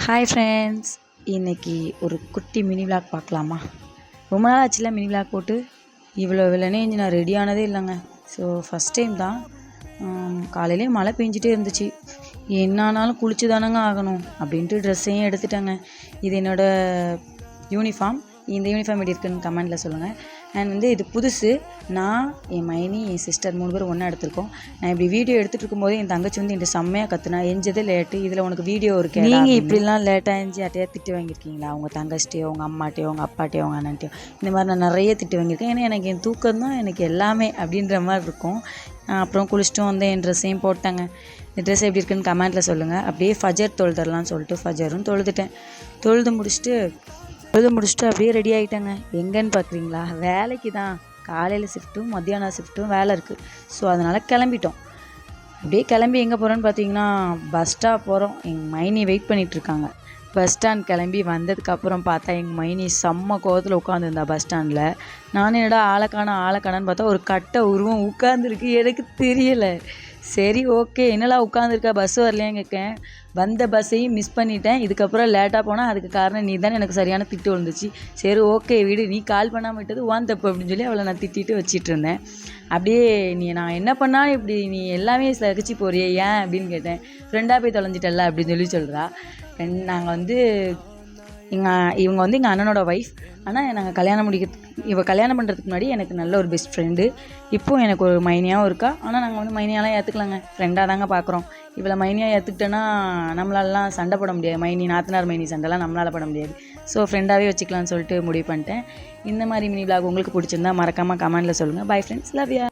Hi friends, இன்றைக்கி ஒரு குட்டி மினி விளாக் பார்க்கலாமா? ரொம்ப நாள் ஆச்சுல மினி விளாக் போட்டு. இவ்வளோ வெள்ளனே நான் ரெடி ஆனதே இல்லைங்க. ஸோ ஃபஸ்ட் டைம் தான். காலையிலே மழை பெஞ்சிட்டே இருந்துச்சு. என்ன ஆனாலும் குளிச்சு தானங்க ஆகணும் அப்படின்ட்டு ட்ரெஸ்ஸையும் எடுத்துட்டேங்க. இது என்னோடய யூனிஃபார்ம். இந்த யூனிஃபார்ம் எப்படி இருக்குன்னு கமெண்டில் சொல்லுங்கள். அண்ட் இது புதுசு. நான் என் மைனி என் சிஸ்டர் 3 பேரும் ஒன்றா எடுத்திருக்கோம். நான் இப்படி வீடியோ எடுத்துகிட்டு இருக்கும்போது என் தங்கச்சி என்கிட்ட செம்மையாக கற்றுனா, எஞ்சதே லேட்டு, இதில் உனக்கு வீடியோ இருக்கு, நீங்கள் இப்படிலாம் லேட்டாக எஞ்சி யார்ட்டையா திட்டு வாங்கியிருக்கீங்களா? உங்கள் தங்கச்சிட்டையோ, உங்கள் அம்மாட்டையோ, உங்கள் அப்பாட்டையோ, உங்கள் அண்ணன்ட்டையோ? இந்த மாதிரி நான் நிறைய திட்டு வாங்கியிருக்கேன். ஏன்னா எனக்கு என் தூக்கம் தான் எனக்கு எல்லாமே அப்படின்ற மாதிரி இருக்கும். அப்புறம் குளிச்சுட்டும் வந்து என் ட்ரெஸ்ஸையும் போட்டாங்க. இந்த ட்ரெஸ் எப்படி இருக்குன்னு கமெண்ட்டில் சொல்லுங்கள். அப்படியே ஃபஜர் தொழுதரலான்னு சொல்லிட்டு ஃபஜரும் தொழுதுட்டேன். தொழுது முடிச்சுட்டு அப்படியே ரெடி ஆகிட்டேங்க. எங்கன்னு பார்க்குறீங்களா? வேலைக்கு தான். காலையில் ஷிஃப்ட்டும் மத்தியானம் ஷிஃப்ட்டும் வேலை இருக்குது. ஸோ அதனால் கிளம்பிட்டோம். அப்படியே கிளம்பி எங்கே போகிறோன்னு பார்த்தீங்கன்னா, பஸ் ஸ்டாப் போகிறோம். எங்கள் மைனி வெயிட் பண்ணிகிட்ருக்காங்க. பஸ் ஸ்டாண்ட் கிளம்பி வந்ததுக்கப்புறம் பார்த்தா எங்கள் மைனி செம்ம கோவத்தில் உட்காந்துருந்தா பஸ் ஸ்டாண்டில். நானும் என்னடா ஆளக்கானான்னு பார்த்தா ஒரு கட்டை உருவம் உட்காந்துருக்கு. எனக்கு தெரியலை. சரி, ஓகே, என்னெல்லாம் உட்காந்துருக்கா, பஸ் வரலையான்னு கேட்கேன். வந்த பஸ்ஸையும் மிஸ் பண்ணிட்டேன். இதுக்கப்புறம் லேட்டாக போனால் அதுக்கு காரணம் நீ தான். எனக்கு சரியான திட்டு விழுந்துச்சு. சரி, ஓகே விடு, நீ கால் பண்ணாமல் விட்டது வான் தப்பு அப்படின்னு சொல்லி அவளை நான் திட்டிட்டு வச்சிட்டு இருந்தேன். அப்படியே நான் என்ன பண்ணாலும் இப்படி நீ எல்லாமே சகிச்சு போறியே, ஏன் அப்படின்னு கேட்டேன். ஃப்ரெண்டாக போய் தொலைஞ்சிட்டல்ல அப்படின்னு சொல்கிறா. நாங்கள் இவங்க எங்கள் அண்ணனோட ஒய்ஃப். ஆனால் நாங்கள் இவள் கல்யாணம் பண்ணுறதுக்கு முன்னாடி எனக்கு நல்ல ஒரு பெஸ்ட் ஃப்ரெண்டு. இப்போது எனக்கு ஒரு மைனியாகவும் இருக்கா. ஆனால் நாங்கள் மைனியாலாம் ஏற்றுக்கலாங்க, ஃப்ரெண்டாக தாங்க பார்க்குறோம். இவளை மைனியாக ஏற்றுக்கிட்டோன்னா நம்மளாலலாம் சண்டை போட முடியாது. நாத்தனார் மைனி சண்டைலாம் நம்மளால் போட முடியாது. ஸோ ஃப்ரெண்டாகவே வச்சுக்கலான்னு சொல்லிட்டு முடிவு பண்ணிட்டேன். இந்த மாதிரி மினி விளாக் உங்களுக்கு பிடிச்சிருந்தா மறக்காமல் கமெண்டில் சொல்லுங்கள். Bye friends, love you.